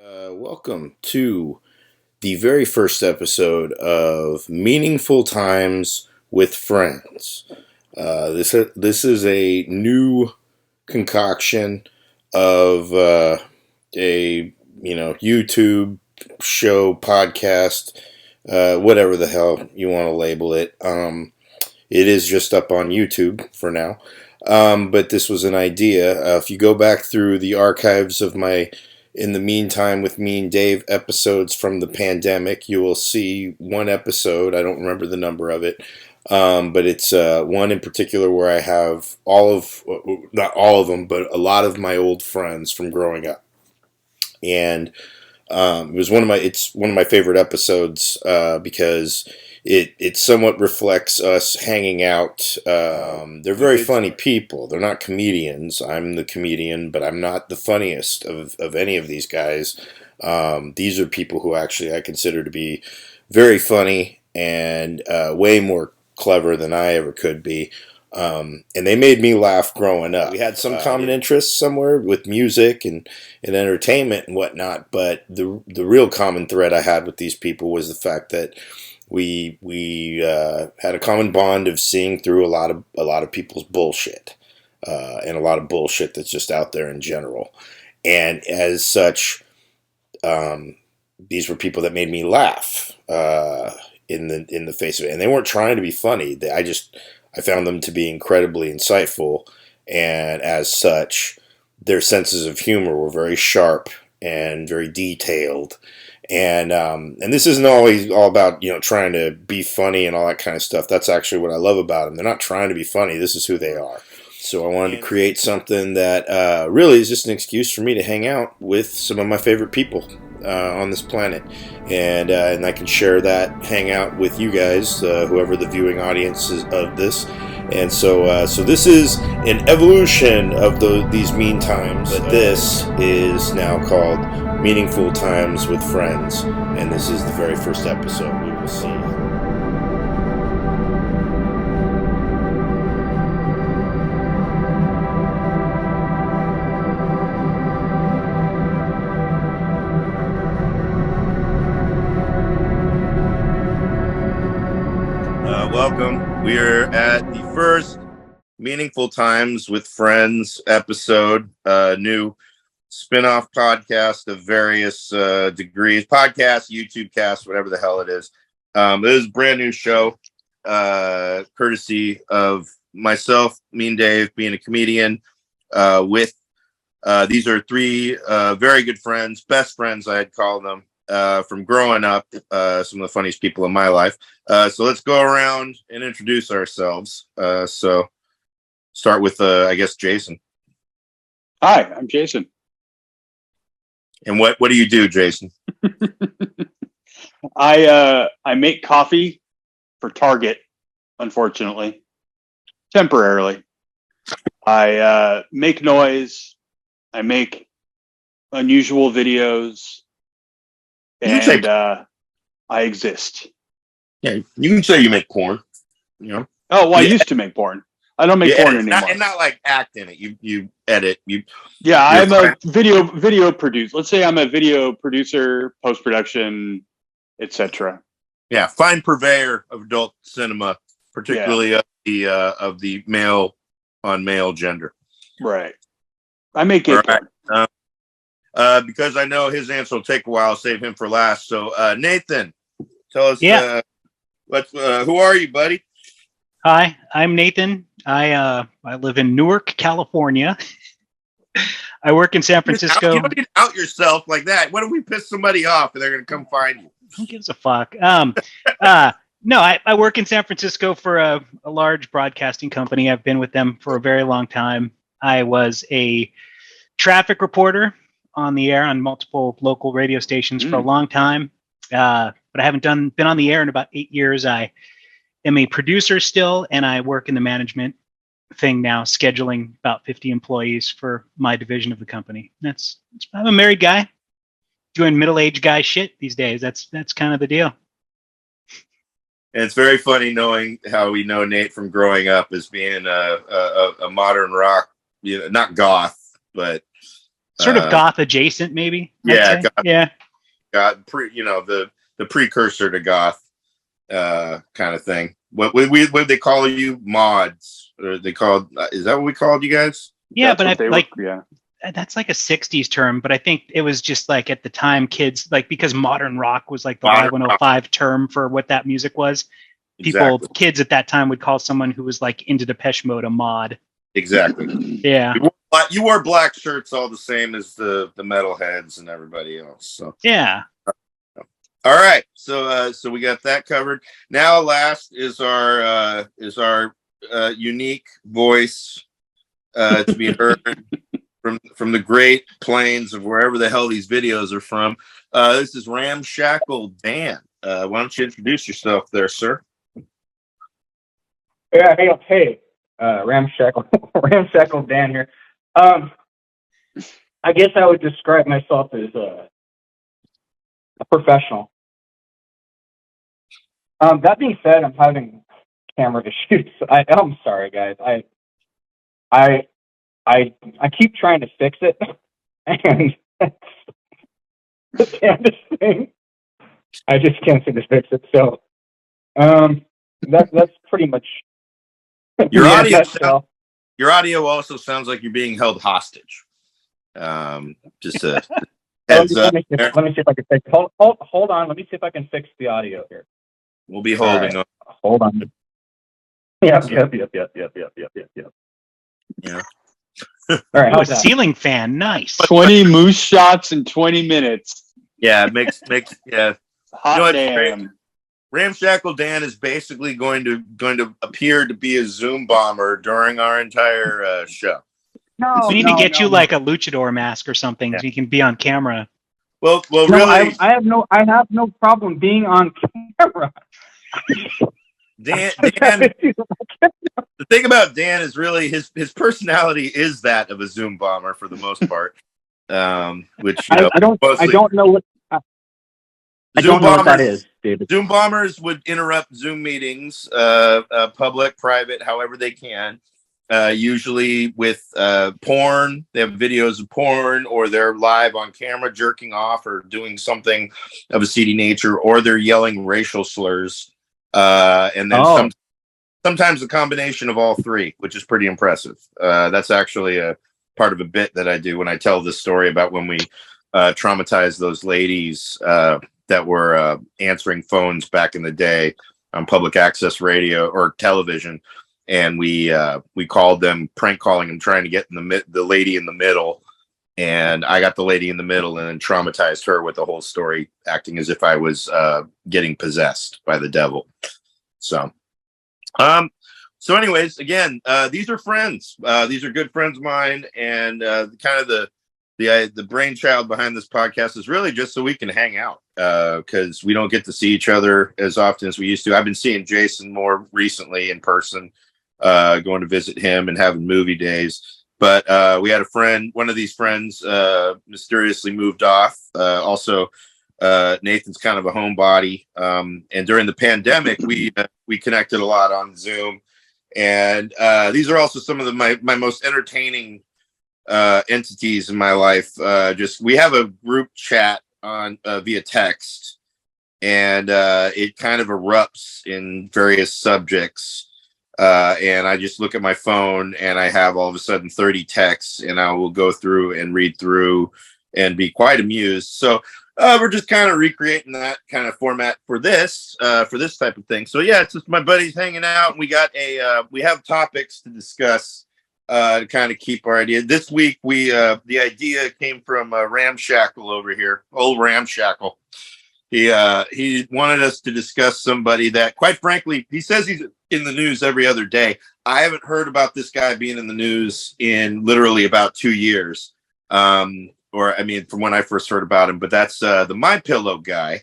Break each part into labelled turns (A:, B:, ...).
A: Welcome to the very first episode of Meaningful Times with Friends. This is a new concoction of a YouTube show, podcast, whatever the hell you want to label it. It is just up on YouTube for now. But this was an idea. If you go back through the archives of my In the Meantime with Me and Dave episodes from the pandemic, you will see one episode. I don't remember the number of it. But it's one in particular where I have not all of them, but a lot of my old friends from growing up. And it's one of my favorite episodes because it somewhat reflects us hanging out. They're very funny people. They're not comedians. I'm the comedian, but I'm not the funniest of any of these guys. These are people who actually I consider to be very funny and way more clever than I ever could be. And they made me laugh growing up. We had some common interests somewhere with music and entertainment and whatnot, but the real common thread I had with these people was the fact that we had a common bond of seeing through a lot of people's bullshit, and a lot of bullshit that's just out there in general. And as such, these were people that made me laugh in the face of it, and they weren't trying to be funny. I found them to be incredibly insightful, and as such, their senses of humor were very sharp and very detailed. And this isn't always all about trying to be funny and all that kind of stuff. That's actually what I love about them. They're not trying to be funny. This is who they are. So I wanted to create something that really is just an excuse for me to hang out with some of my favorite people on this planet, and I can share that hangout with you guys, whoever the viewing audience is of this. And so this is an evolution of these mean times, but this is now called Meaningful Times with Friends, and this is the very first episode. We will see. Welcome. We are at the first Meaningful Times with Friends episode, new spin-off podcast of various degrees, podcast, YouTube cast, whatever the hell it is. It is a brand new show, courtesy of myself, me and Dave, being a comedian, with these are three very good friends, best friends I'd call them, from growing up, some of the funniest people in my life. So let's go around and introduce ourselves. So start with, I guess, Jason.
B: Hi, I'm Jason.
A: And what do you do, Jason?
B: I make coffee for Target, unfortunately, temporarily. I make noise. I make unusual videos, and I exist.
A: Yeah, you can say you make porn.
B: Oh, well, I used to make porn. I don't make porn anymore.
A: Not like act in it. You edit.
B: I'm a video producer. Let's say I'm a video producer, post production, etc.
A: Yeah, fine purveyor of adult cinema, particularly of the male on male gender.
B: Right. I make it.
A: Right. Because I know his answer will take a while. I'll save him for last. So Nathan, tell us.
C: Yeah.
A: Who are you, buddy?
C: Hi, I'm Nathan. I live in Newark, California. I work in San Francisco.
A: You don't need to out yourself like that. What if we piss somebody off and they're going to come find you?
C: Who gives a fuck? No, I work in San Francisco for a large broadcasting company. I've been with them for a very long time. I was a traffic reporter on the air on multiple local radio stations for a long time. But I haven't been on the air in about 8 years. I am a producer still, and I work in the management thing now, scheduling about 50 employees for my division of the company. I'm a married guy doing middle-aged guy shit these days. That's kind of the deal.
A: And it's very funny knowing how we know Nate from growing up as being a modern rock, not goth, but
C: Sort of goth adjacent, maybe.
A: Yeah, goth,
C: yeah.
A: The precursor to goth kind of thing. What they call you, mods? Or they called? Is that what we called you guys?
C: Yeah,
B: That's
C: but
B: yeah.
C: That's like a '60s term, but I think it was just like at the time, kids like because modern rock was like the Y105 term for what that music was. Kids at that time would call someone who was like into Depeche Mode a mod.
A: Exactly.
C: Yeah.
A: You wore black shirts all the same as the metalheads and everybody else. So
C: yeah.
A: All right. So we got that covered. Now last is our unique voice to be heard from the great plains of wherever the hell these videos are from. This is Ramshackle Dan. Why don't you introduce yourself there, sir?
D: Yeah, hey, Ramshackle Dan here. I guess I would describe myself as a professional. That being said, I'm having camera issues. I'm sorry, guys. I keep trying to fix it, and the damnedest thing. I just can't seem to fix it. So, that's pretty much
A: your audio also sounds like you're being held hostage. Just a heads up.
D: Let me see if I can fix. Hold on. Let me see if I can fix the audio here.
A: We'll be holding on.
D: Hold on. Yep.
A: Yeah.
D: All right.
C: How's that? Ceiling fan, nice.
B: 20 moose shots in 20 minutes.
A: Yeah, makes yeah.
B: Hot damn.
A: Ramshackle Dan is basically going to appear to be a Zoom bomber during our entire show.
C: We need to get you like a luchador mask or something so you can be on camera.
A: Well, really,
D: I have no problem being on camera.
A: Dan, the thing about Dan is really his personality is that of a Zoom bomber for the most part. Which
D: I don't know what that is, David.
A: Zoom bombers would interrupt Zoom meetings, public, private, however they can. Usually with porn, they have videos of porn, or they're live on camera jerking off or doing something of a seedy nature, or they're yelling racial slurs. And then sometimes a combination of all three, which is pretty impressive. That's actually a part of a bit that I do when I tell this story about when we traumatized those ladies that were answering phones back in the day on public access radio or television. And we called them, prank calling them, trying to get the lady in the middle. And I got the lady in the middle and then traumatized her with the whole story, acting as if I was getting possessed by the devil. So anyways, again, these are friends. These are good friends of mine, and kind of the brainchild behind this podcast is really just so we can hang out, because we don't get to see each other as often as we used to. I've been seeing Jason more recently in person, going to visit him and having movie days. But we had a friend, one of these friends mysteriously moved off. Also, Nathan's kind of a homebody. And during the pandemic, we connected a lot on Zoom. And these are also some of my most entertaining entities in my life. We have a group chat on via text, and it kind of erupts in various subjects. And I just look at my phone and I have all of a sudden 30 texts, and I will go through and read through and be quite amused. So we're just kind of recreating that kind of format for this type of thing. So yeah, it's just my buddies hanging out, and we have topics to discuss to kind of keep our idea. This week the idea came from Ramshackle over here, old Ramshackle. He wanted us to discuss somebody that, quite frankly, he says he's in the news every other day. I haven't heard about this guy being in the news in literally about 2 years. From when I first heard about him, but that's the MyPillow guy.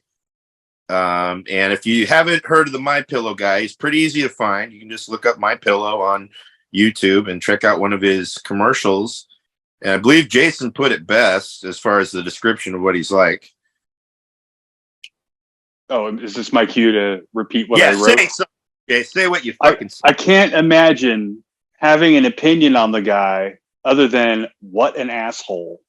A: And if you haven't heard of the MyPillow guy, he's pretty easy to find. You can just look up MyPillow on YouTube and check out one of his commercials. And I believe Jason put it best as far as the description of what he's like.
B: Oh, is this my cue to repeat what I wrote?
A: Say what you fucking say.
B: I can't imagine having an opinion on the guy other than what an asshole.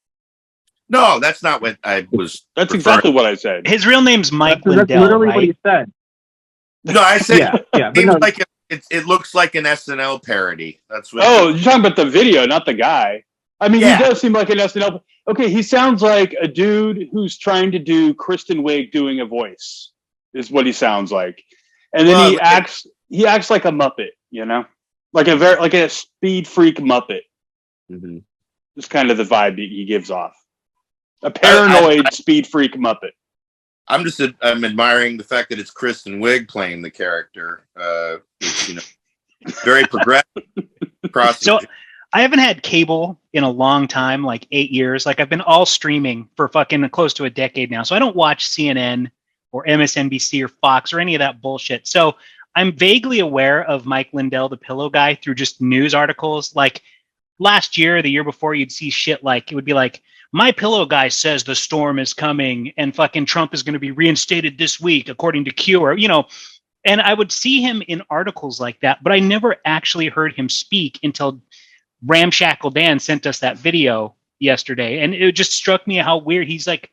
A: No, that's not what I was.
B: That's
A: referring.
B: exactly what I said.
C: His real name's Mike
D: That's
C: Lindell,
D: literally
C: right?
D: what he said.
A: No, I said
D: Yeah, but no,
A: like it looks like an SNL parody. That's what.
B: Oh, you're talking about the video, not the guy. I mean,
A: Yeah.
B: he does seem like an SNL. Okay, he sounds like a dude who's trying to do Kristen Wiig doing a voice. Is what he sounds like, and then he acts like a Muppet, you know, like a speed freak Muppet.
A: Mm-hmm.
B: It's kind of the vibe he gives off. A paranoid speed freak Muppet.
A: I'm admiring the fact that it's Kristen Wiig playing the character. Which, you know, very progressive.
C: So I haven't had cable in a long time, like 8 years. Like I've been all streaming for fucking close to a decade now. So I don't watch CNN or MSNBC or Fox or any of that bullshit. So I'm vaguely aware of Mike Lindell, the pillow guy, through just news articles. Like last year, the year before, you'd see shit like, it would be like, my pillow guy says the storm is coming and fucking Trump is going to be reinstated this week, according to Q, or, you know, and I would see him in articles like that, but I never actually heard him speak until Ramshackle Dan sent us that video yesterday. And it just struck me how weird he's like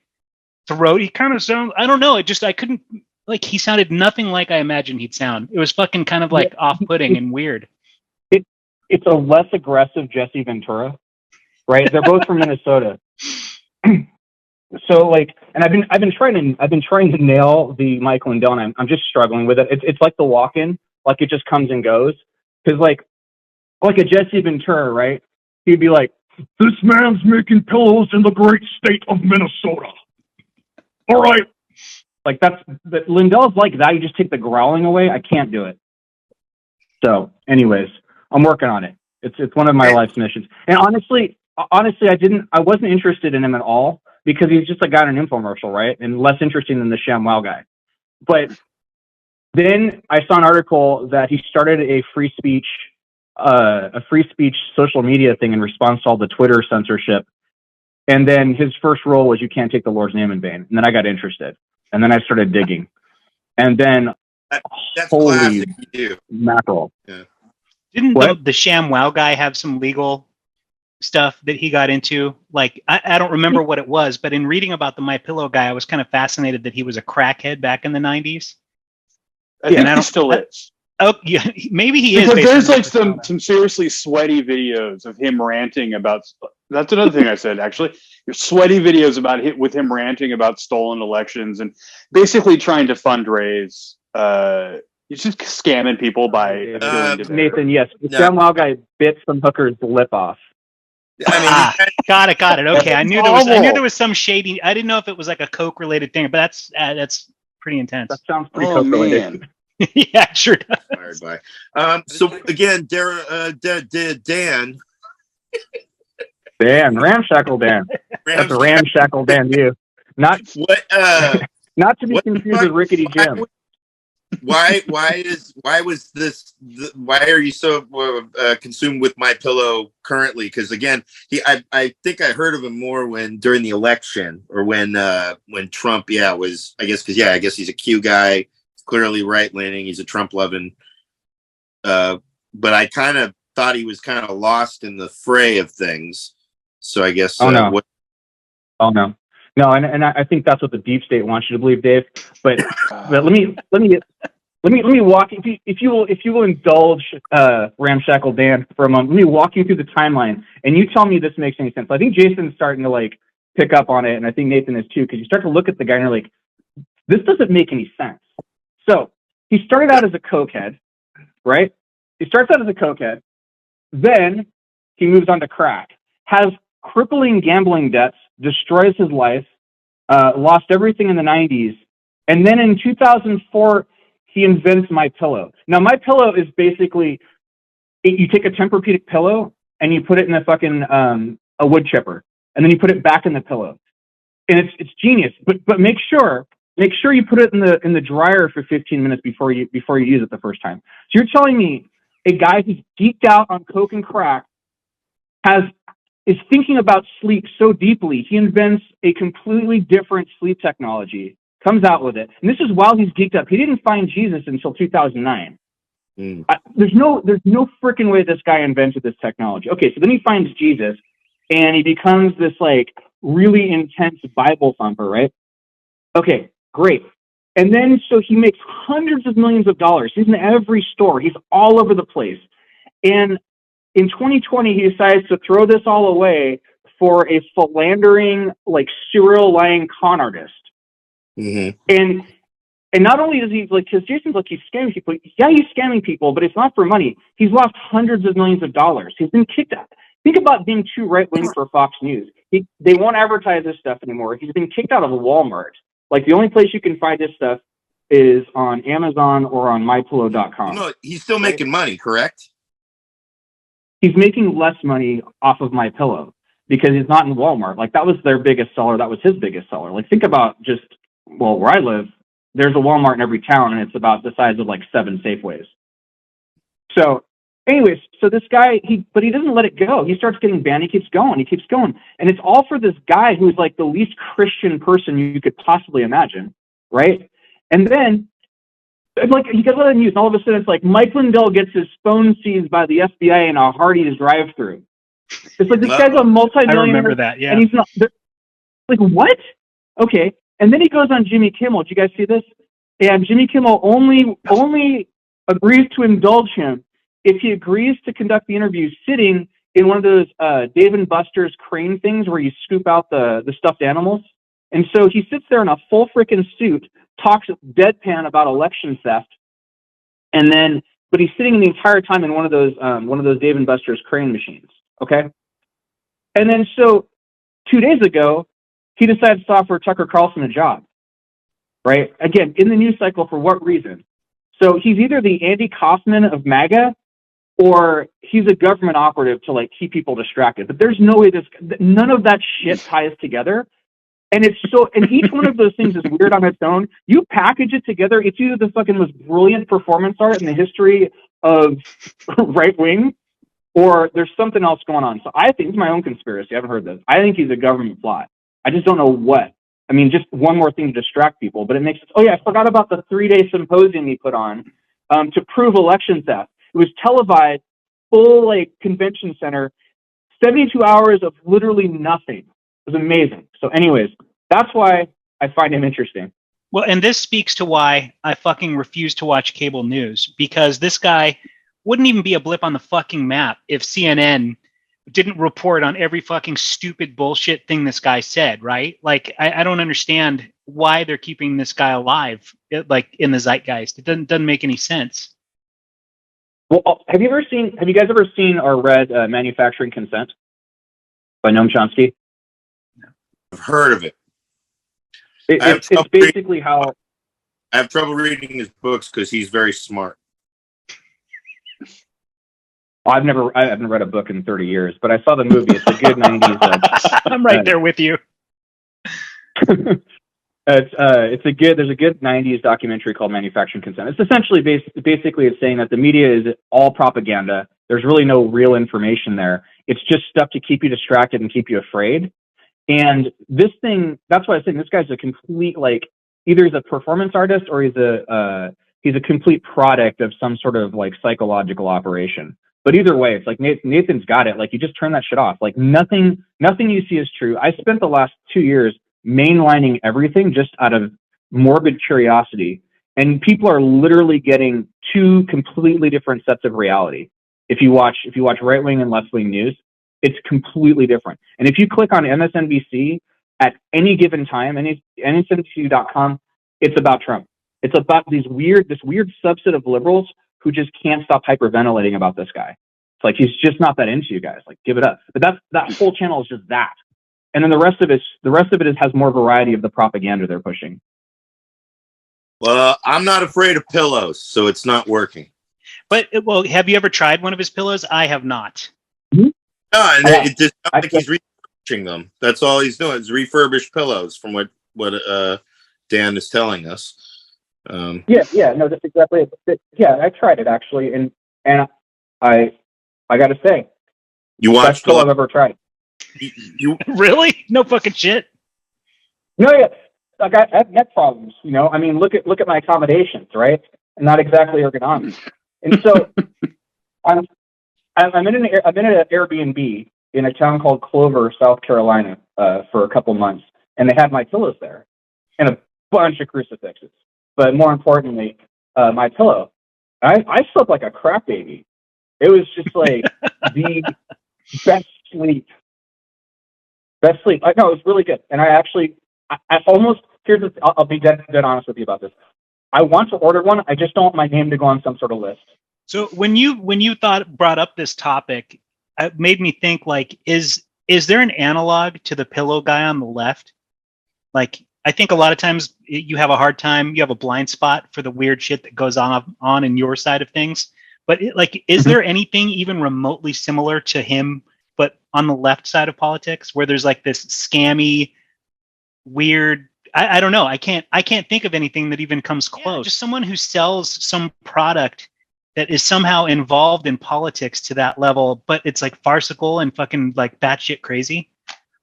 C: he kind of sounds, I don't know. I couldn't, like, he sounded nothing like I imagined he'd sound. It was fucking kind of like off-putting and weird.
D: It's a less aggressive Jesse Ventura, right? They're both from Minnesota. So like, and I've been trying to nail the Mike Lindell, and I'm just struggling with it. It's like the walk-in, like it just comes and goes. Because like a Jesse Ventura, right? He'd be like, "This man's making pillows in the great state of Minnesota." All right, like but Lindell's like that. You just take the growling away. I can't do it. So, anyways, I'm working on it. It's one of my life's missions. And honestly, I wasn't interested in him at all because he's just a guy in an infomercial, right? And less interesting than the ShamWow guy. But then I saw an article that he started a free speech social media thing in response to all the Twitter censorship. And then his first rule was, you can't take the Lord's name in vain. And then I got interested. And then I started digging. And then,
A: that's
D: holy
A: classic you.
D: mackerel.
A: Yeah.
C: Didn't the ShamWow guy have some legal stuff that he got into? Like, I don't remember what it was, but in reading about the My Pillow guy, I was kind of fascinated that he was a crackhead back in the 90s.
B: I think he still is.
C: Oh, yeah, maybe he is.
B: Because there's like some seriously sweaty videos of him ranting about. That's another thing I said, actually. There's sweaty videos about with him ranting about stolen elections and basically trying to fundraise. He's just scamming people by
D: Nathan, yes. The ShamWow guy bit some hooker's lip off.
A: I mean,
C: got it. Okay, I knew there was some shady. I didn't know if it was like a Coke related thing, but that's pretty intense.
D: That sounds pretty Coke related.
C: Yeah, it sure does.
A: Inspired by. So again, Dan.
D: Ramshackle Dan. That's Ramshackle Dan, you. Not not to be confused with Rickety Jim.
A: Why are you so consumed with My Pillow currently? Because again, I think I heard of him more during the election or when Trump was, I guess he's a Q guy, clearly right leaning, he's a Trump loving, but I kind of thought he was kind of lost in the fray of things. So I guess
D: no, and I think that's what the deep state wants you to believe, Dave. But let me walk, if you will indulge Ramshackle Dan for a moment. Let me walk you through the timeline, and you tell me if this makes any sense. I think Jason's starting to like pick up on it, and I think Nathan is too, because you start to look at the guy and you're like, this doesn't make any sense. So he started out as a cokehead, right? He starts out as a cokehead, then he moves on to crack, has crippling gambling debts, destroys his life, lost everything in the 90s, and then in 2004 he invents My Pillow. Now My Pillow is basically you take a Tempur-Pedic pillow and you put it in a wood chipper, and then you put it back in the pillow, and it's genius. But make sure you put it in the dryer for 15 minutes before you use it the first time. So you're telling me a guy who's geeked out on coke and crack is thinking about sleep so deeply, he invents a completely different sleep technology, comes out with it. And this is while he's geeked up. He didn't find Jesus until 2009. There's no freaking way this guy invented this technology. Okay, so then he finds Jesus, and he becomes this like really intense Bible thumper, right? Okay, great. And then so he makes hundreds of millions of dollars. He's in every store. He's all over the place. And in 2020, he decides to throw this all away for a philandering, like serial lying con artist.
A: Mm-hmm.
D: And not only does he, like, because Jason's like, he's scamming people. Yeah, he's scamming people, but it's not for money. He's lost hundreds of millions of dollars. He's been kicked out. Think about being too right-wing for Fox News. They won't advertise this stuff anymore. He's been kicked out of Walmart. Like, the only place you can find this stuff is on Amazon or on mypillow.com.
A: No, he's still making money, correct?
D: He's making less money off of MyPillow because he's not in Walmart. Like, that was their biggest seller. That was his biggest seller. Like, think about just, well, where I live, there's a Walmart in every town, and it's about the size of like 7 Safeways. So anyways, so this guy, but he doesn't let it go. He starts getting banned. He keeps going. And it's all for this guy who's like the least Christian person you could possibly imagine, right? And then, like, you guys let the news, and all of a sudden it's like Mike Lindell gets his phone seized by the FBI in a Hardee's drive-thru. It's like this guy's a multi-millionaire.
C: I remember that, yeah.
D: And he's not, like, what? Okay. And then he goes on Jimmy Kimmel. Did you guys see this? And Jimmy Kimmel only agrees to indulge him if he agrees to conduct the interview sitting in one of those Dave and Buster's crane things where you scoop out the stuffed animals. And so he sits there in a full freaking suit, talks deadpan about election theft, but he's sitting the entire time in one of those Dave and Buster's crane machines. Okay. And then so 2 days ago, he decides to offer Tucker Carlson a job, right? Again, in the news cycle, for what reason? So he's either the Andy Kaufman of MAGA, or he's a government operative to like keep people distracted. But there's no way none of that shit ties together. And each one of those things is weird on its own. You package it together, it's either the fucking most brilliant performance art in the history of right wing, or there's something else going on. So I think it's my own conspiracy. I haven't heard this. I think he's a government plot. I just don't know what. I mean, just one more thing to distract people, but it makes it. Oh yeah, I forgot about the 3-day symposium he put on to prove election theft. It was televised, full like convention center, 72 hours of literally nothing. It was amazing. So anyways, that's why I find him interesting.
C: Well, and this speaks to why I fucking refuse to watch cable news, because this guy wouldn't even be a blip on the fucking map if CNN didn't report on every fucking stupid bullshit thing this guy said, right? Like, I don't understand why they're keeping this guy alive, like, in the zeitgeist. It doesn't make any sense.
D: Well, have you guys ever seen or read Manufacturing Consent by Noam Chomsky?
A: I've heard of it.
D: It's basically how...
A: I have trouble reading his books because he's very smart.
D: I haven't read a book in 30 years, but I saw the movie. It's a good 90s.
C: I'm right there with you.
D: There's a good 90s documentary called Manufacturing Consent. It's essentially basically it's saying that the media is all propaganda. There's really no real information there. It's just stuff to keep you distracted and keep you afraid. And this thing, that's why I think this guy's a complete, like, either he's a performance artist or he's a complete product of some sort of like psychological operation. But either way, it's like Nathan's got it. Like, you just turn that shit off. Like, nothing you see is true. I spent the last 2 years mainlining everything just out of morbid curiosity. And people are literally getting 2 completely different sets of reality. If you watch right-wing and left-wing news, it's completely different. And if you click on MSNBC at any given time, MSNBC.com, it's about Trump. It's about this weird subset of liberals who just can't stop hyperventilating about this guy. It's like, he's just not that into you guys. Like, give it up. But that whole channel is just that. And then the rest of it has more variety of the propaganda they're pushing.
A: Well, I'm not afraid of pillows, so it's not working.
C: But, well, have you ever tried one of his pillows? I have not.
D: Mm-hmm.
A: No, and it just sounds like he's refurbishing them. That's all he's doing is refurbish pillows, from what Dan is telling us.
D: No, that's exactly it. Yeah, I tried it actually, and I got to say,
A: you watched
D: that's all I've ever tried.
A: You
C: Really? No fucking shit.
D: No, yeah, like I have neck problems. You know, I mean, look at my accommodations, right? Not exactly ergonomic. And so I'm in an Airbnb in a town called Clover, South Carolina. for a couple months, and they had my pillows there and a bunch of crucifixes. But more importantly, my pillow. I slept like a crap baby. It was just like the best sleep. Best sleep. No, it was really good. And I almost, I'll be dead honest with you about this. I want to order one. I just don't want my name to go on some sort of list.
C: So when you brought up this topic, it made me think, like, is there an analog to the pillow guy on the left? Like, I think a lot of times you have a hard time, you have a blind spot for the weird shit that goes on in your side of things. But is there anything even remotely similar to him, but on the left side of politics, where there's like this scammy, weird? I don't know. I can't think of anything that even comes close. Yeah, just someone who sells some product that is somehow involved in politics to that level, but it's like farcical and fucking like batshit crazy.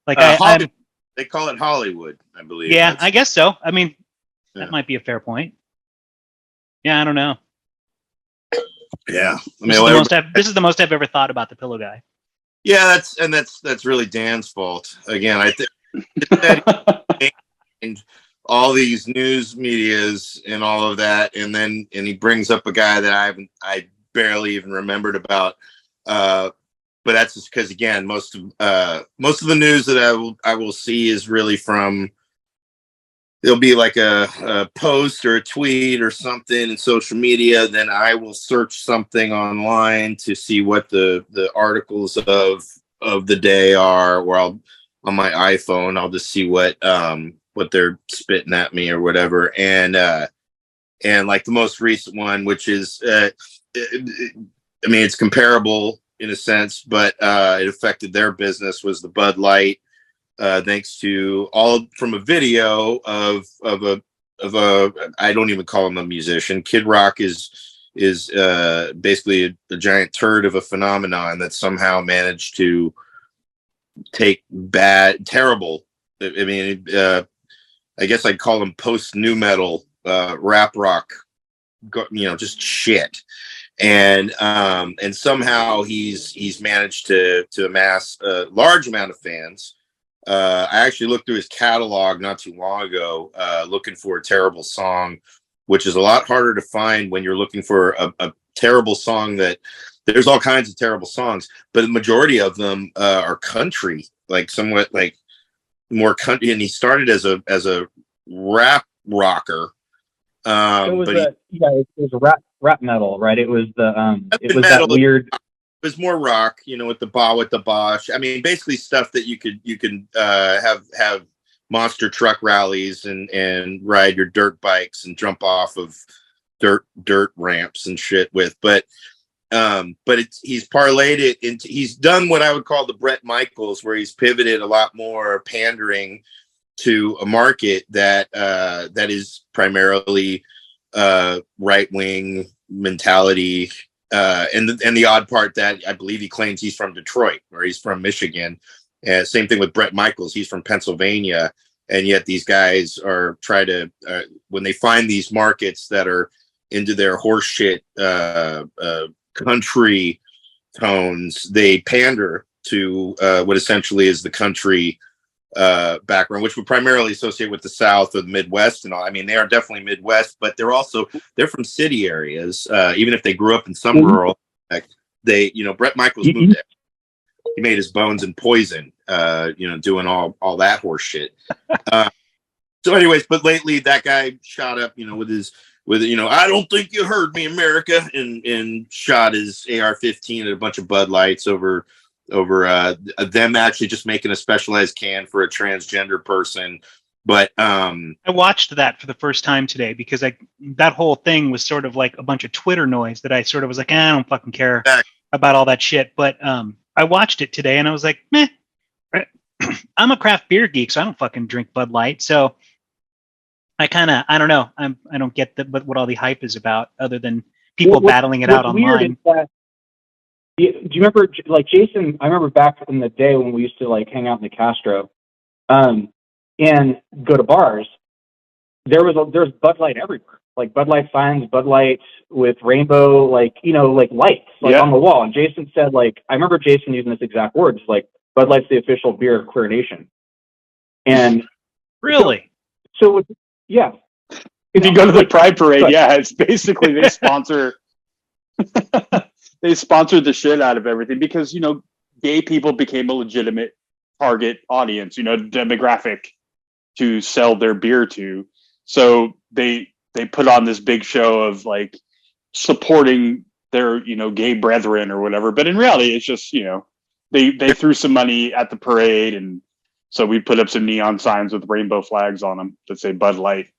C: Like
A: they call it Hollywood, I believe.
C: Yeah, I guess so. I mean, that might be a fair point. Yeah, I don't know.
A: Yeah,
C: this is the most I've ever thought about the pillow guy.
A: Yeah, that's really Dan's fault. Again, I think and all these news medias and all of that, and he brings up a guy that I barely even remembered about. But that's just because, again, most of the news that I will see is really from, there'll be like a post or a tweet or something in social media. Then I will search something online to see what the articles of the day are, or on my iPhone, I'll just see what they're spitting at me or whatever. And like the most recent one, which is, it's comparable in a sense, but it affected their business, was the Bud Light, thanks to all from a video of a I don't even call him a musician. Kid Rock is basically a giant turd of a phenomenon that somehow managed to take terrible. I guess I'd call him post nu metal, rap rock, just shit. And somehow he's managed to amass a large amount of fans. I actually looked through his catalog not too long ago, looking for a terrible song, which is a lot harder to find when you're looking for a terrible song. That there's all kinds of terrible songs, but the majority of them are country, like somewhat like more country. And he started as a rap rocker.
D: It was a rap metal, right? It was that weird.
A: It was more rock, with the Bosch. I mean, basically stuff that you can have monster truck rallies and ride your dirt bikes and jump off of dirt ramps and shit with. But he's parlayed it into, he's done what I would call the Bret Michaels, where he's pivoted a lot more pandering to a market that is primarily right wing mentality. And the odd part that I believe he claims he's from Detroit, or he's from Michigan. Same thing with Bret Michaels. He's from Pennsylvania. And yet these guys are when they find these markets that are into their horseshit country tones, they pander to what essentially is the country background, which would primarily associate with the South or the Midwest and all. I mean, they are definitely Midwest, but they're from city areas. Even if they grew up in some rural, Bret Michaels moved there. He made his bones in Poison, doing all that horse shit. So anyways, but lately that guy shot up, with I don't think you heard me, America, and shot his AR-15 at a bunch of Bud Lights over them actually just making a specialized can for a transgender person. But I
C: watched that for the first time today, because that whole thing was sort of like a bunch of Twitter noise that I sort of was like, I don't fucking care about all that shit. But I watched it today and I was like, meh. I'm a craft beer geek, so I don't fucking drink Bud Light. So I don't know. I don't get what all the hype is about, other than people battling it out online.
D: Do you remember, like, Jason? I remember back in the day when we used to like hang out in the Castro, and go to bars. There's Bud Light everywhere, like Bud Light signs, Bud Light with rainbow, like lights, on the wall. And Jason said, like, I remember Jason using this exact words, like, Bud Light's the official beer of Queer Nation. And
C: Really?
D: so yeah.
B: If you go to the Pride Parade, yeah, it's basically they sponsor they sponsored the shit out of everything because, you know, gay people became a legitimate target audience, you know, demographic to sell their beer to. So they put on this big show of like supporting their, you know, gay brethren or whatever. But in reality, it's just, you know, they threw some money at the parade, and so we put up some neon signs with rainbow flags on them that say Bud Light.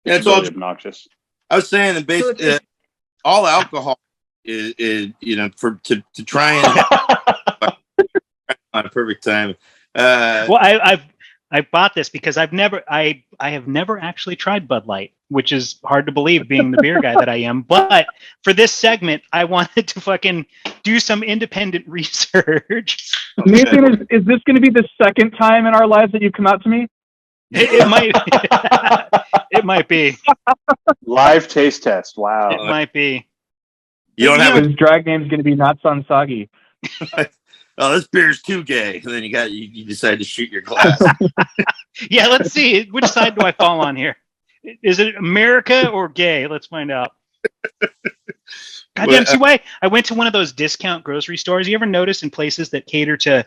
A: Yeah, it's
B: really
A: all
B: obnoxious.
A: I was saying that basically all alcohol is you know, to try and on a perfect time.
C: Well, I bought this because I have never actually tried Bud Light, which is hard to believe being the beer guy that I am. But for this segment, I wanted to fucking do some independent research.
D: Nathan, is this going to be the second time in our lives that you come out to me?
C: It might. It might be.
B: Live taste test. Wow.
C: It might be.
A: You don't have
D: His drag name's going to be Not Sonsagi.
A: oh, this beer's too gay. And then you decide to shoot your glass.
C: Yeah, let's see. Which side do I fall on here? Is it America or gay? Let's find out. Goddamn, see why I went to one of those discount grocery stores. You ever notice in places that cater to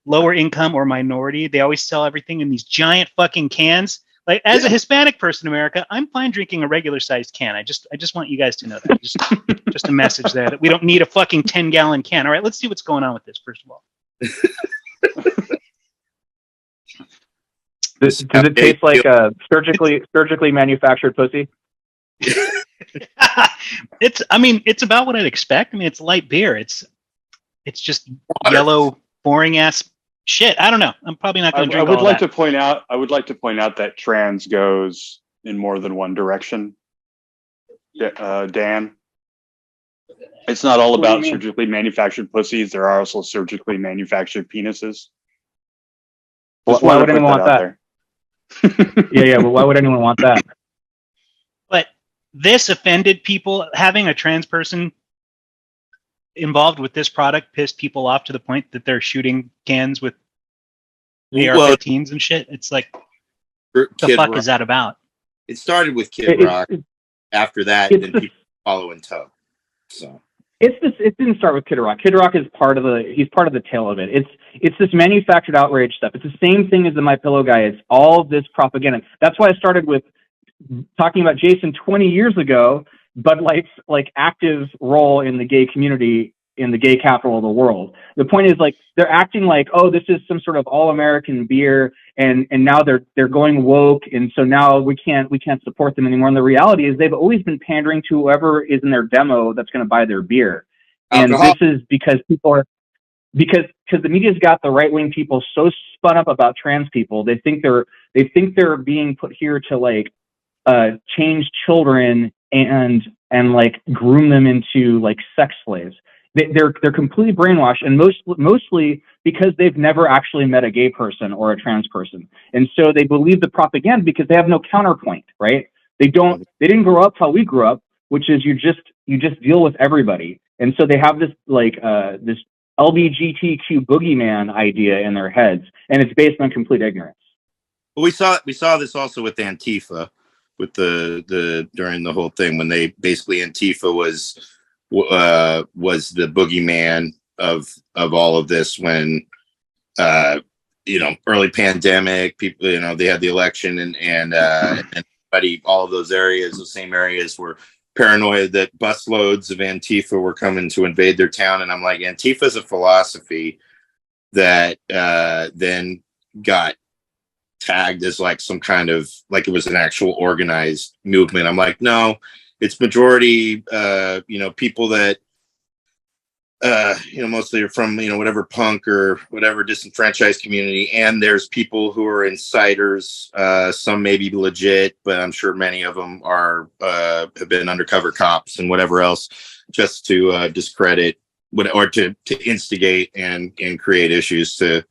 C: lower income or minority, they always sell everything in these giant fucking cans? Like, as a Hispanic person in America, I'm fine drinking a regular sized can. I just want you guys to know that. Just a message there that we don't need a fucking 10-gallon can. All right, let's see what's going on with this first of all.
D: Does it taste like a surgically manufactured pussy?
C: It's about what I'd expect. I mean, it's light beer. It's just yellow, boring ass shit. I don't know. I'm probably not going to drink all that.
B: I would like to point out that trans goes in more than one direction. Dan, it's not all about surgically manufactured pussies. There are also surgically manufactured penises.
D: Why would anyone want that? Yeah. Well, why would anyone want that?
C: But this offended people. Having a trans person involved with this product pissed people off to the point that they're shooting cans with AR-15s and shit. It's like, the fuck Rock. Is that about?
A: It started with Kid Rock. After that, then people follow in tow. So
D: it didn't start with Kid Rock. Kid Rock is part of the tail of it. It's this manufactured outrage stuff. It's the same thing as the My Pillow guy. It's all this propaganda. That's why I started with talking about Jason 20 years ago. Bud Light's like active role in the gay community in the gay capital of the world. The point is, like, they're acting like, oh, this is some sort of all-American beer, and now they're going woke, and so now we can't support them anymore. And the reality is they've always been pandering to whoever is in their demo that's going to buy their beer. And this is because because the media's got the right-wing people so spun up about trans people. They think they're being put here to like change children and like groom them into like sex slaves. They're completely brainwashed, and mostly because they've never actually met a gay person or a trans person, and so they believe the propaganda because they have no counterpoint, right? They didn't grow up how we grew up, which is you just deal with everybody, and so they have this like this LGBTQ boogeyman idea in their heads, and it's based on complete ignorance.
A: Well, we saw this also with Antifa, with the during the whole thing when they basically Antifa was the boogeyman of all of this when early pandemic, people, they had the election and all of those areas, the same areas were paranoid that busloads of Antifa were coming to invade their town. And I'm like, Antifa is a philosophy that then got tagged as like some kind of, like it was an actual organized movement. I'm like, no, it's majority, people that, mostly are from, whatever punk or whatever disenfranchised community. And there's people who are insiders. Some may be legit, but I'm sure many of them have been undercover cops and whatever else, just to discredit or to instigate and create issues to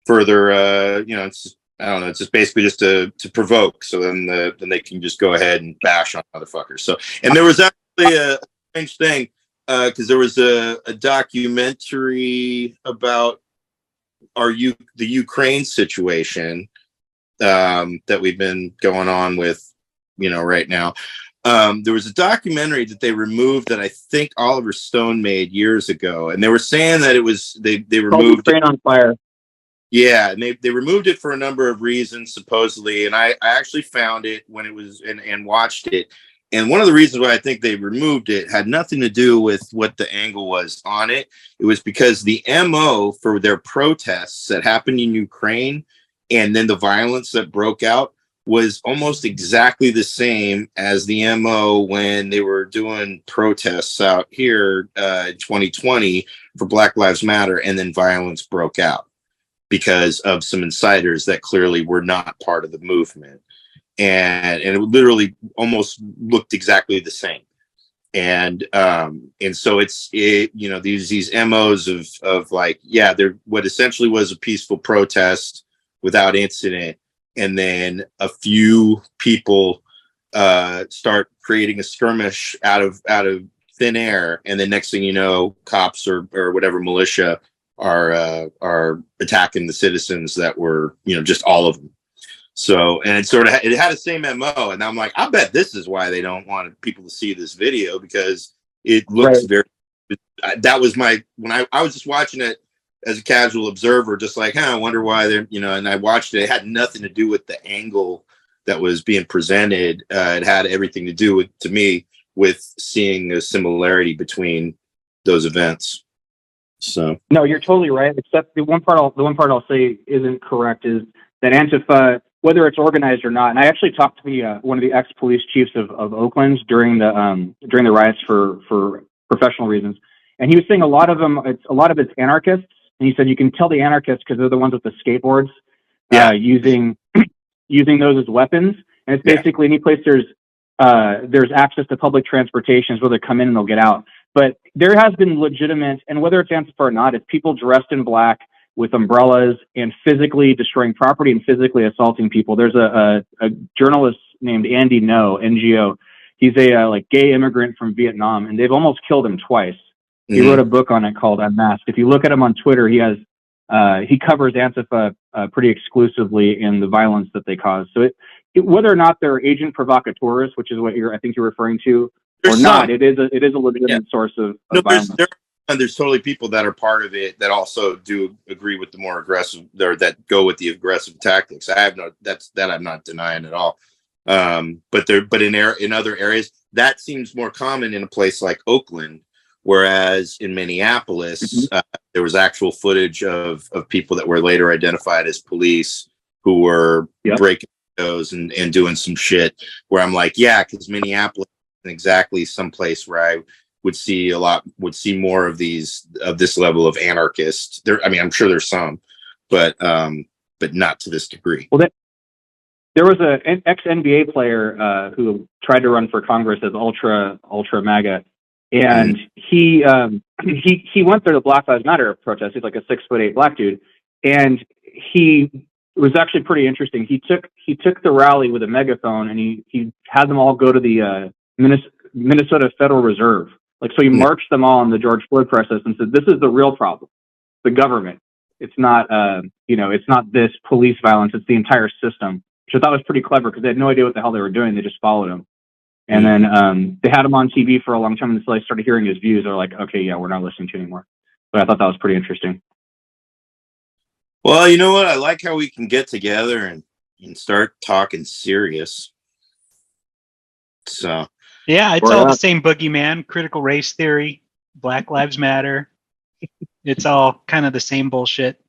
A: further, it's, I don't know. It's just basically just to provoke. So then they can just go ahead and bash on motherfuckers. So, and there was actually a strange thing because there was a documentary about the Ukraine situation that we've been going on with, right now. There was a documentary that they removed that I think Oliver Stone made years ago, and they were saying that it was they removed
D: Ukraine on fire.
A: Yeah, and they removed it for a number of reasons, supposedly. And I actually found it when it was and watched it. And one of the reasons why I think they removed it had nothing to do with what the angle was on it. It was because the MO for their protests that happened in Ukraine and then the violence that broke out was almost exactly the same as the MO when they were doing protests out here in 2020 for Black Lives Matter, and then violence broke out because of some insiders that clearly were not part of the movement. And it literally almost looked exactly the same. And so these MOs of like, yeah, they're what essentially was a peaceful protest without incident. And then a few people start creating a skirmish out of thin air. And then next thing you know, cops or whatever militia are attacking the citizens that were, just all of them. So, and it had the same MO. And I'm like, I bet this is why they don't want people to see this video, because it looks very, that was when I was just watching it as a casual observer, just like, I wonder why they're, and I watched it. It had nothing to do with the angle that was being presented. It had everything to do with, to me, with seeing a similarity between those events. So
D: no, you're totally right. Except the one part I'll say isn't correct is that Antifa, whether it's organized or not, and I actually talked to one of the ex-police chiefs of Oakland during the riots for professional reasons, and he was saying a lot of it's anarchists, and he said you can tell the anarchists because they're the ones with the skateboards, using those as weapons, and it's basically any place there's access to public transportation is where they come in and they'll get out. But there has been legitimate, and whether it's Antifa or not, it's people dressed in black with umbrellas and physically destroying property and physically assaulting people. There's a journalist named Andy No, NGO. He's a gay immigrant from Vietnam, and they've almost killed him twice. He wrote a book on it called Unmasked. If you look at him on Twitter, he covers Antifa pretty exclusively in the violence that they cause. So whether or not they're agent provocateurs, which is what I think you're referring to, or not, it is a legitimate source of violence.
A: There's totally people that are part of it that also do agree with the more aggressive, or that go with the aggressive tactics. I'm not denying at all. But in other areas, that seems more common in a place like Oakland, whereas in Minneapolis, there was actual footage of people that were later identified as police who were breaking windows and doing some shit. Where I'm like, because Minneapolis isn't exactly some place where I would see more of this level of anarchists. I'm sure there's some, but not to this degree.
D: Well, there was an ex-NBA player who tried to run for Congress as ultra MAGA, and he went through the Black Lives Matter protest. He's like a 6'8" black dude, and it was actually pretty interesting. He took the rally with a megaphone, and he had them all go to the Minnesota Federal Reserve. So he marched them all in the George Floyd process and said, "This is the real problem, the government. It's not, it's not this police violence. It's the entire system." Which I thought was pretty clever because they had no idea what the hell they were doing. They just followed him, and then they had him on TV for a long time until they started hearing his views. They're like, "Okay, yeah, we're not listening to you anymore." But I thought that was pretty interesting.
A: Well, you know what? I like how we can get together and start talking serious. So.
C: Yeah, it's all the same boogeyman, critical race theory, Black Lives Matter. It's all kind of the same bullshit.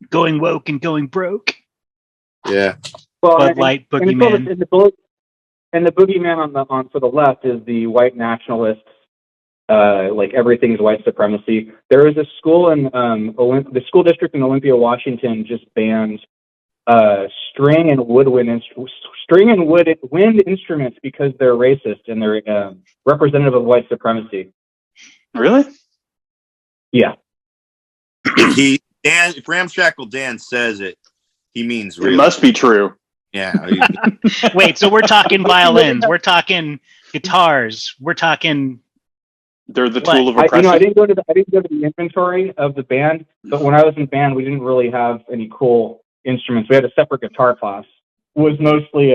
C: Going woke and going broke.
A: Yeah.
D: Well,
C: Bud Light boogeyman.
D: And the boogeyman on for the left is the white nationalists. Everything's white supremacy. There is a school in the school district in Olympia, Washington, just banned string and wind instruments because they're racist and they're representative of white supremacy.
B: Really?
D: Yeah.
A: If Ramshackle Dan says it, he means really.
B: It must be true.
A: Yeah.
C: Wait, so we're talking violins, we're talking guitars, we're talking
B: They're the
C: What?
B: tool of
D: I
B: oppression.
D: didn't go to the inventory of the band, but when I was in band, we didn't really have any cool instruments. We had a separate guitar class. It was mostly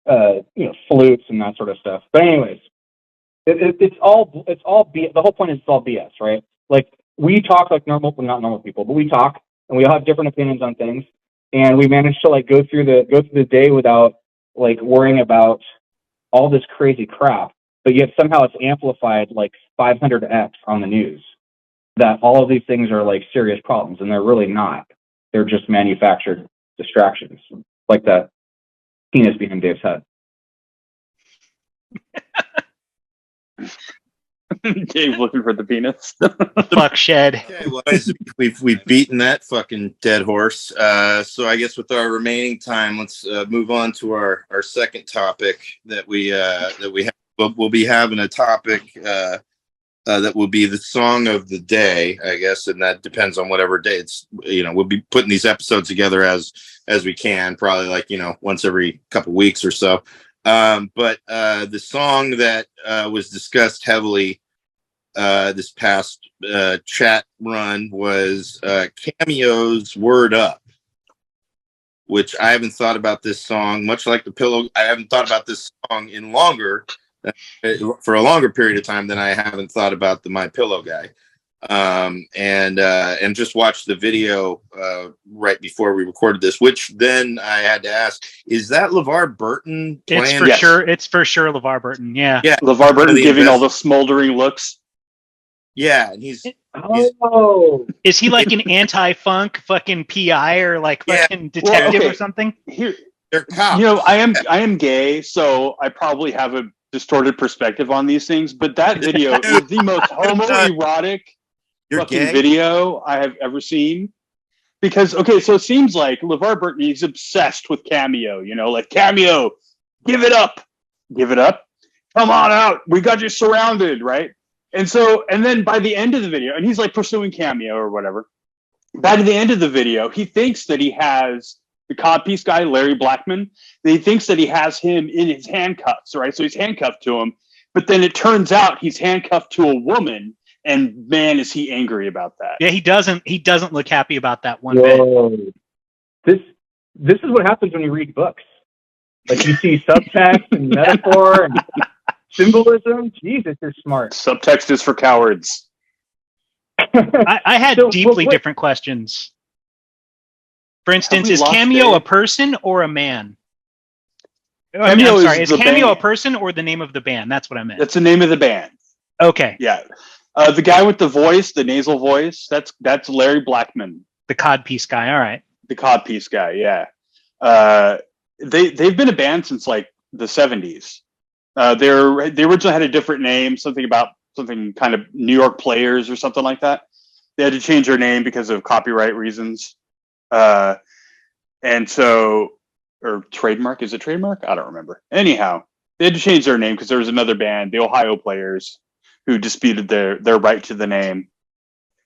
D: flutes and that sort of stuff. But anyways, it's all BS. The whole point is it's all BS, right? Like we talk like normal, well, not normal people, but we talk and we all have different opinions on things, and we managed to like go through the day without like worrying about all this crazy crap. But yet somehow it's amplified like 500x on the news that all of these things are like serious problems, and they're really not. They're just manufactured distractions, like that penis behind Dave's head.
B: Dave looking for the penis.
C: Fuck shed.
A: Okay, well, we've beaten that fucking dead horse. So I guess with our remaining time, let's move on to our second topic that we have. We'll be having a topic that will be the song of the day, I guess, and that depends on whatever day it's. We'll be putting these episodes together as we can, probably like once every couple weeks or so. But the song that was discussed heavily this past chat run was Cameo's "Word Up," which I haven't thought about this song, much like the pillow. I haven't thought about this song for a longer period of time than I haven't thought about the My Pillow guy. And just watched the video right before we recorded this, which then I had to ask, is that LeVar Burton playing?
C: It's for sure LeVar Burton. Yeah.
A: Yeah.
B: LeVar Burton giving all the smoldering looks.
A: Yeah, and he's
C: Is he like an anti-funk fucking PI or like fucking detective or something?
B: Here,
A: they're cops.
B: I am gay, so I probably have a distorted perspective on these things. But that video is the most homoerotic fucking video I have ever seen. Because so it seems like LeVar Burton, he's obsessed with Cameo. Like Cameo, give it up, come on out, we got you surrounded, right? And then by the end of the video, and he's like pursuing Cameo or whatever. By the end of the video, he thinks that he has the codpiece guy, Larry Blackman. He thinks that he has him in his handcuffs, right? So he's handcuffed to him. But then it turns out he's handcuffed to a woman, and man, is he angry about that.
C: Yeah, he doesn't look happy about that one bit.
D: This is what happens when you read books. Like you see subtext and metaphor and symbolism. Jesus, you're smart.
B: Subtext is for cowards.
C: I had deeply different questions. For instance, is Cameo a person or a man? I'm sorry, is Cameo a person or the name of the band? That's what I meant.
B: That's the name of the band. Okay. Yeah. The guy with the voice, the nasal voice, that's Larry Blackman.
C: The codpiece guy, all right. The
B: codpiece guy, yeah. They've been a band since like the 70s. They originally had a different name, something kind of New York Players or something like that. They had to change their name because of copyright reasons. Or trademark. Is it trademark? I don't remember. Anyhow, they had to change their name because there was another band, the Ohio Players, who disputed their right to the name.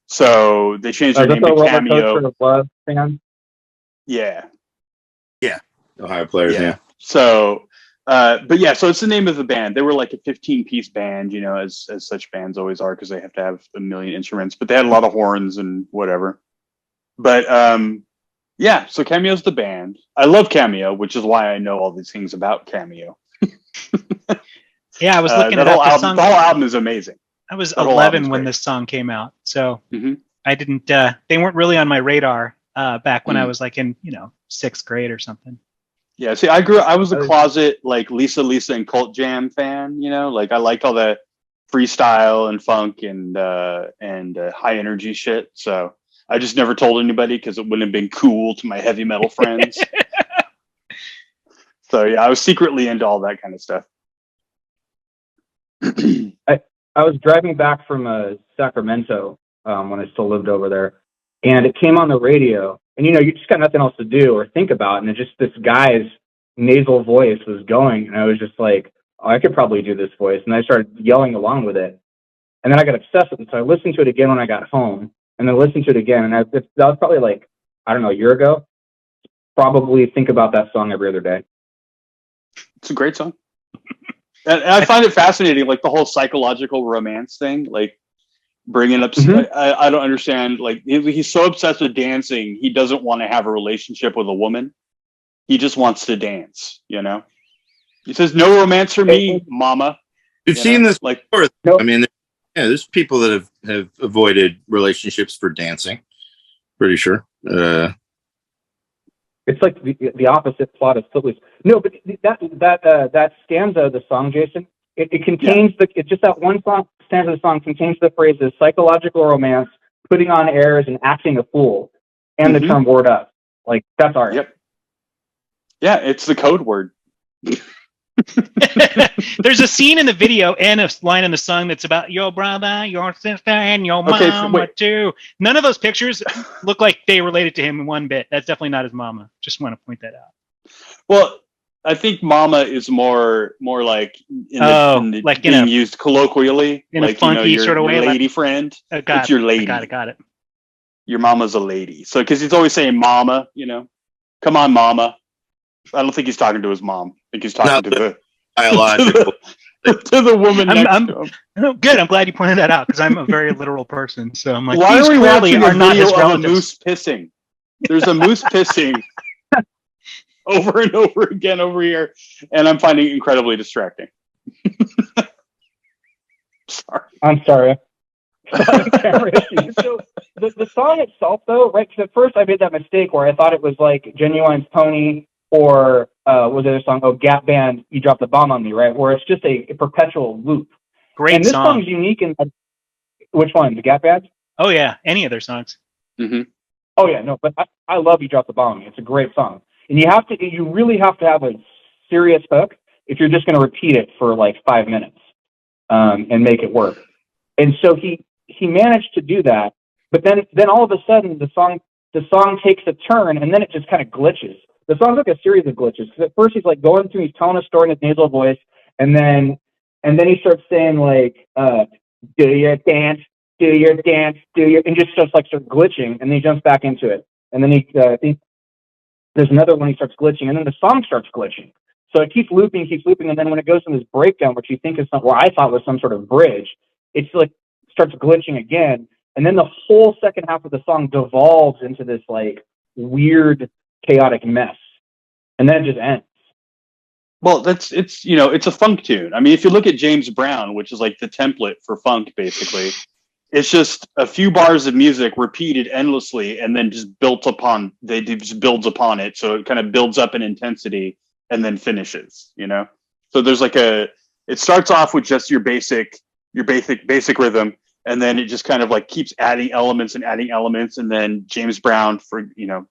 B: So they changed their name to Cameo. Yeah.
A: Yeah. Ohio Players, yeah.
B: So, so it's the name of the band. They were like a 15-piece band, as such bands always are, because they have to have a million instruments, but they had a lot of horns and whatever. But, so Cameo's the band. I love Cameo, which is why I know all these things about Cameo.
C: Yeah, I was looking at
B: the whole album is amazing.
C: I was 11 when this song came out, so I didn't. They weren't really on my radar back when I was like in 6th grade or something.
B: Yeah, see, I was a closet like Lisa and Cult Jam fan. Like I liked all the freestyle and funk and high energy shit. So I just never told anybody because it wouldn't have been cool to my heavy metal friends. So yeah, I was secretly into all that kind of stuff.
D: I was driving back from Sacramento when I still lived over there, and it came on the radio. And you just got nothing else to do or think about, and it just this guy's nasal voice was going, and I was just like, oh, I could probably do this voice, and I started yelling along with it, and then I got obsessed with it. So I listened to it again when I got home, and then listened to it again, and that was probably like a year ago. Probably think about that song every other day.
B: It's a great song. And I find it fascinating, like the whole psychological romance thing, like bringing up. I don't understand. Like he's so obsessed with dancing, he doesn't want to have a relationship with a woman. He just wants to dance. You know. He says, "No romance for me, mama."
A: We've seen this
B: like
A: before.
D: Nope.
A: I mean, there's people that have avoided relationships for dancing. Pretty sure.
D: It's like the opposite plot of Footloose. No, but that stanza of the song, Jason, it contains it's just that one stanza of the song contains the phrases psychological romance, putting on airs, and acting a fool, and the term word up. Like, that's art.
B: Yep. Yeah, it's the code word.
C: There's a scene in the video and a line in the song that's about your brother, your sister, and your mama too. None of those pictures look like they related to him in one bit. That's definitely not his mama. Just want to point that out.
B: Well, I think mama is more like being used colloquially,
C: in
B: like,
C: a funky sort of way,
B: lady friend.
C: It's
B: your lady.
C: Got it.
B: Your mama's a lady. So because he's always saying mama, come on, mama. I don't think he's talking to his mom. I think he's talking to the
A: biological
B: to the woman next to him.
C: Good. I'm glad you pointed that out because I'm a very literal person. So I'm like,
B: why
C: these
B: are we
C: clearly
B: watching
C: are not his
B: of
C: relatives.
B: a moose pissing? There's a moose pissing over and over again over here, and I'm finding it incredibly distracting. Sorry.
D: I'm sorry. Camera issues. So the song itself, though, right? Because at first I made that mistake where I thought it was like Genuine's Pony or was the other song? Oh, Gap Band, You Dropped the Bomb on Me, right? Where it's just a perpetual loop.
C: Great
D: and this
C: song.
D: song's unique in which one? The Gap Band?
C: Oh yeah, any of their songs.
B: Mm-hmm.
D: Oh yeah, no, but I love You Dropped the Bomb on Me. It's a great song, and you really have to have a serious hook if you're just going to repeat it for like 5 minutes and make it work. And so he managed to do that, but then all of a sudden the song takes a turn, and then it just kind of glitches. The song's like a series of glitches, because at first he's like going through, he's telling a story in his nasal voice, and then he starts saying like, do your dance, and just starts like glitching, and then he jumps back into it. And then there's another one he starts glitching, and then the song starts glitching. So it keeps looping, and then when it goes to this breakdown, which you think is I thought was some sort of bridge, it's like starts glitching again, and then the whole second half of the song devolves into this like weird, chaotic mess, and then it just ends.
B: Well, it's a funk tune. I mean, if you look at James Brown, which is like the template for funk, basically, it's just a few bars of music repeated endlessly, and then just builds upon it. So it kind of builds up in intensity and then finishes. So there's like it starts off with just your basic rhythm, and then it just kind of like keeps adding elements, and then James Brown,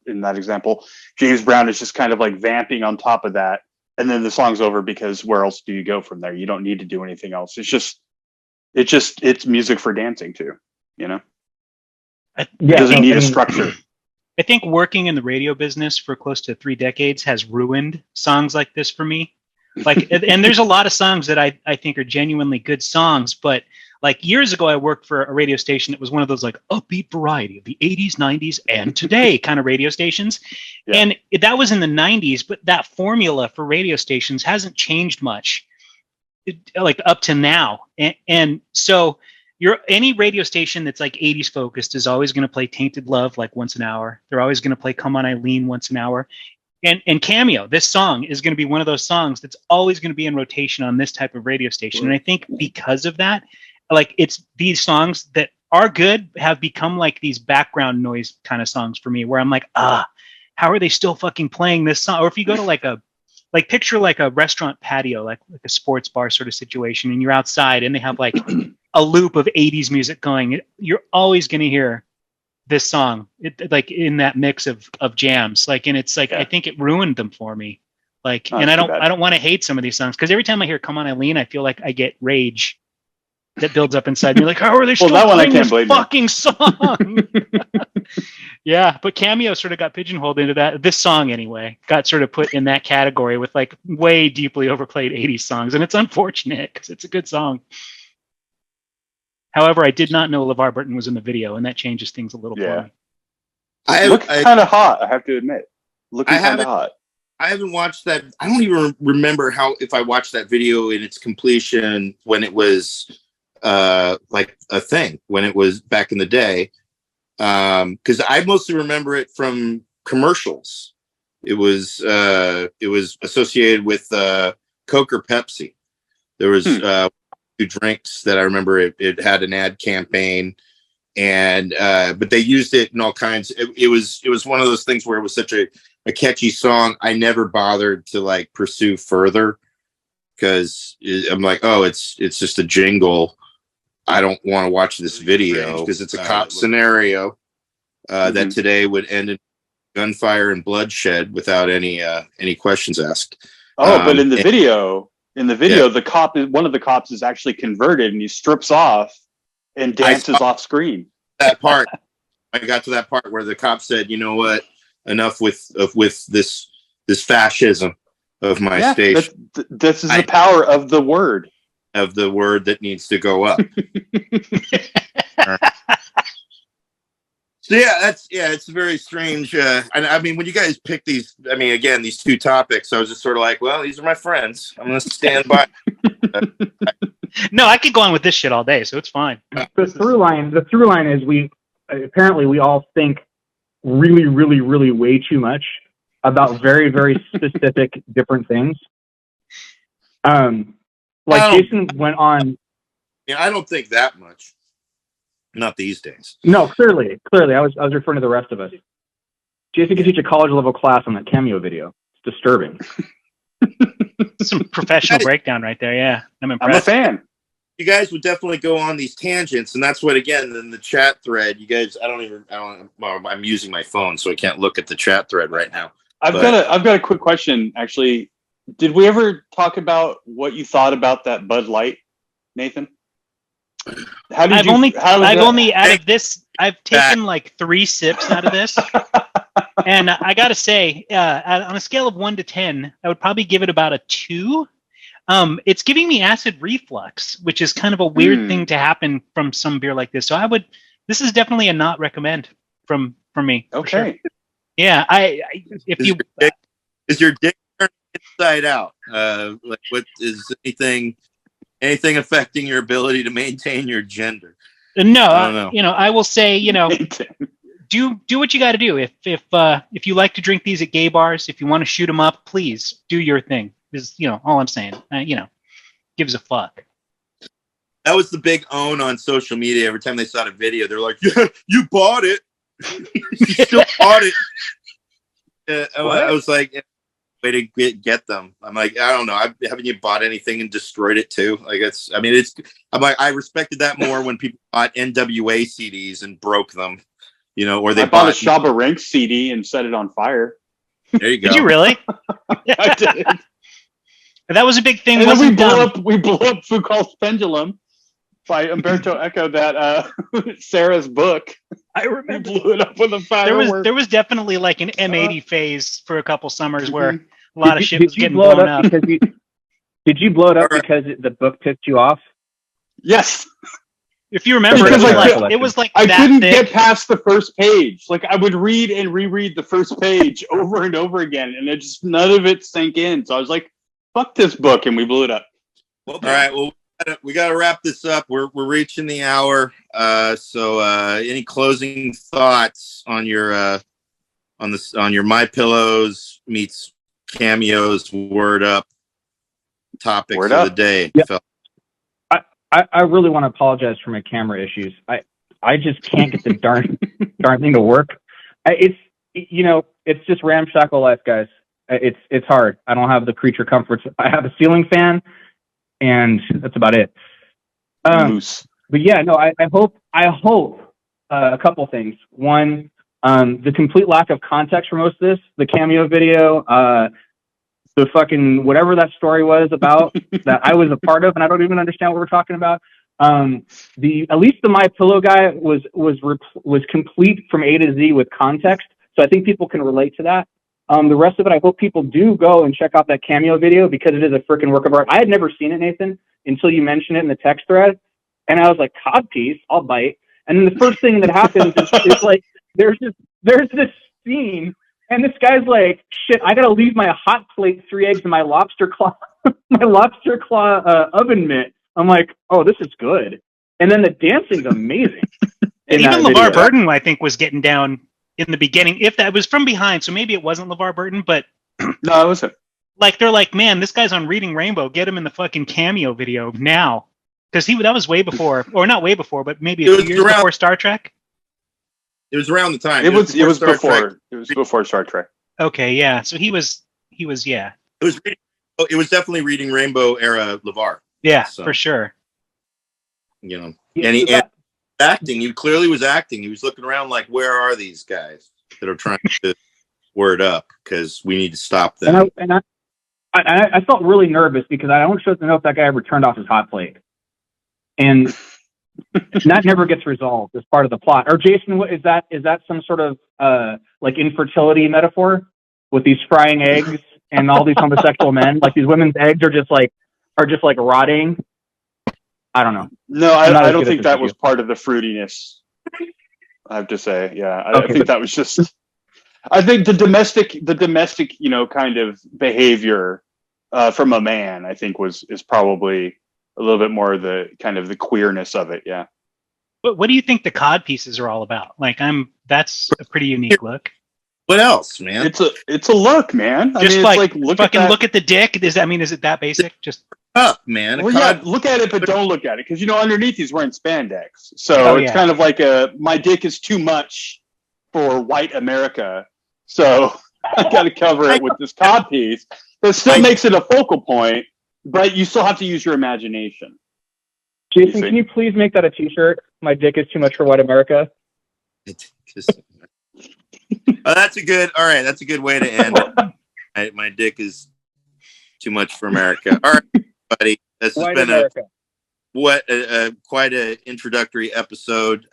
B: in that example, James Brown is just kind of like vamping on top of that. And then the song's over, because where else do you go from there? You don't need to do anything else. It's music for dancing too, It doesn't need a structure.
C: I think working in the radio business for close to 3 decades has ruined songs like this for me. Like, and there's a lot of songs that I think are genuinely good songs, but like years ago, I worked for a radio station that was one of those like upbeat variety of the 80s, 90s, and today kind of radio stations. Yeah. And that was in the 90s, but that formula for radio stations hasn't changed much, like up to now. And so any radio station that's like 80s focused is always going to play Tainted Love like once an hour. They're always going to play Come On Eileen once an hour. And Cameo, this song is going to be one of those songs that's always going to be in rotation on this type of radio station. And I think because of that, like it's these songs that are good have become like these background noise kind of songs for me, where I'm like, how are they still fucking playing this song? Or if you go to picture like a restaurant patio, like a sports bar sort of situation, and you're outside and they have like a loop of 80s music going, you're always going to hear this song, like in that mix of jams. Like, and it's like, I think it ruined them for me. Like, and I don't want to hate some of these songs, because every time I hear Come On Eileen, I feel like I get rage that builds up inside me. Like, how are they still playing this fucking song? Yeah, but Cameo sort of got pigeonholed into that. This song, anyway, got sort of put in that category with like way deeply overplayed 80s songs, and it's unfortunate because it's a good song. However, I did not know LeVar Burton was in the video, and that changes things a little for me.
B: Looks kind of hot, I have to admit. Looking kind of hot.
A: I haven't watched that. I don't even remember if I watched that video in its completion when it was like a thing, when it was back in the day. Because I mostly remember it from commercials. It was associated with Coke or Pepsi. There was two drinks that I remember. It had an ad campaign, and but they used it in all kinds. It was one of those things where it was such a catchy song. I never bothered to like pursue further because I'm like, oh, it's just a jingle. I don't want to watch this video because it's a cop scenario that today would end in gunfire and bloodshed without any questions asked.
B: Oh, but in the video, the cop, one of the cops is actually converted and he strips off and dances off screen.
A: That part, I got to that part where the cop said, "You know what? Enough with this fascism of my station."
B: This is the power of the word.
A: Of the word that needs to go up. So it's very strange. And I mean, when you guys pick these, I mean, again, these two topics, I was just sort of like, well, these are my friends. I'm going to stand by.
C: No, I could go on with this shit all day, so it's fine.
D: The through line is we all think really, really, really way too much about very, very specific different things. Jason went on.
A: Yeah, I don't think that much. Not these days.
D: No, clearly. I was referring to the rest of us. Jason can teach a college level class on that Cameo video. It's disturbing.
C: Some professional breakdown right there. Yeah, I'm impressed.
B: I'm a fan.
A: You guys would definitely go on these tangents, and that's what, again, in the chat thread, you guys, I'm using my phone, so I can't look at the chat thread right now.
B: I've got a quick question, actually. Did we ever talk about what you thought about that Bud Light, Nathan? I've taken like 3 sips out of this. And I got to say, on a scale of 1 to 10, I would probably give it about a 2. It's giving me acid reflux, which is kind of a weird thing to happen from some beer like this. So this is definitely a not recommend from me. Okay. Sure.
C: Yeah.
A: Is your dick turning inside out? Like, what is anything affecting your ability to maintain your gender?
C: No, I will say, do what you got to do. If you like to drink these at gay bars, if you want to shoot them up, please do your thing. Is all I'm saying. Gives a fuck.
A: That was the big own on social media. Every time they saw the video, they're like, "Yeah, you bought it. You still bought it." I was like, "Way to get them." I'm like, I don't know. Haven't you bought anything and destroyed it too? Like I'm like, I respected that more when people bought NWA CDs and broke them, or they
B: bought a Shabba Ranks CD and set it on fire.
A: There you go.
C: Did you really?
B: Yeah, I did.
C: That was a big thing.
B: And then we blew up Foucault's Pendulum by Umberto Eco, that Sarah's book. I remember. We blew it up with a firework.
C: There was definitely like an M80 phase for a couple summers where a lot of shit was getting blown up.
D: Did you blow it up because the book pissed you off?
B: Yes.
C: If you remember, it was like
B: I couldn't get past the first page. Like, I would read and reread the first page over and over again, and none of it sank in. So I was like, fuck this book, and we blew it up.
A: Well, all right. Well, we got to wrap this up. We're reaching the hour. So any closing thoughts on your on your My Pillows meets Cameo's Word Up topic for the day?
D: Yep. I really want to apologize for my camera issues. I just can't get the darn thing to work. It's just ramshackle life, guys. It's hard. I don't have the creature comforts. I have a ceiling fan, and that's about it. But yeah, no. I hope a couple things. One, the complete lack of context for most of this, the Cameo video, the fucking whatever that story was about that I was a part of, and I don't even understand what we're talking about. At least the My Pillow guy was complete from A to Z with context, so I think people can relate to that. The rest of it, I hope people do go and check out that Cameo video because it is a freaking work of art. I had never seen it, Nathan, until you mentioned it in the text thread, and I was like, codpiece, I'll bite. And then the first thing that happens is like there's this scene And this guy's like, shit, I gotta leave my hot plate, 3 eggs, and my lobster claw, oven mitt. I'm like, oh, this is good. And then the dancing's amazing.
C: And even LeVar Burton, I think, was getting down in the beginning. If that was from behind, so maybe it wasn't LeVar Burton, but
B: no, it wasn't.
C: Like they're like, man, this guy's on Reading Rainbow. Get him in the fucking Cameo video now, because that was way before, or not way before, but maybe a few years before Star Trek.
A: It was around the time.
B: It was before Star Trek.
C: Okay, yeah. So he was, yeah.
A: It was definitely Reading Rainbow era LeVar.
C: Yeah, so, for sure.
A: You know, and acting. He clearly was acting. He was looking around like, where are these guys that are trying to word up? Because we need to stop them.
D: And I felt really nervous because I don't know if that guy ever turned off his hot plate, and that never gets resolved as part of the plot. Or Jason, is that some sort of like infertility metaphor with these frying eggs and all these homosexual men? Like these women's eggs are just like rotting. I don't know.
B: No, I don't think that was part of the fruitiness. I have to say, yeah, I think that was just. I think the domestic, kind of behavior from a man, I think is probably a little bit more the kind of the queerness of it. Yeah.
C: What do you think the cod pieces are all about? Like, that's a pretty unique look.
A: What else, man?
B: It's a look, man.
C: Just look at the dick. Is it that basic? Just
A: up, man.
B: Well, yeah, look at it, but don't look at it, because underneath he's wearing spandex, so it's kind of like my dick is too much for white America, so I got to cover it with this cod piece. That still makes it a focal point, but you still have to use your imagination.
D: Jason, can you please make that a T-shirt? My dick is too much for white America.
A: That's a good way to end. My dick is too much for America. All right, buddy. This has been quite an introductory episode.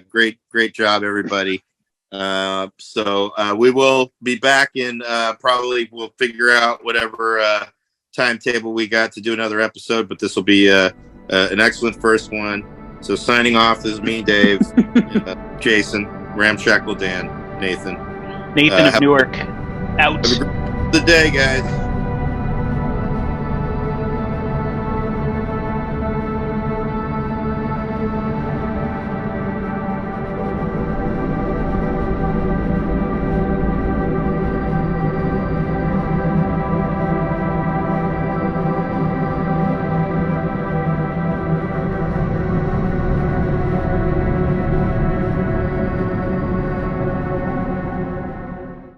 A: Great job, everybody. So we will be back in probably we'll figure out whatever timetable we got to do another episode, but this will be an excellent first one. So signing off, this is me, Dave, Jason, Ramshackle Dan, Nathan
C: of Newark. Out.
A: Have a good day, guys.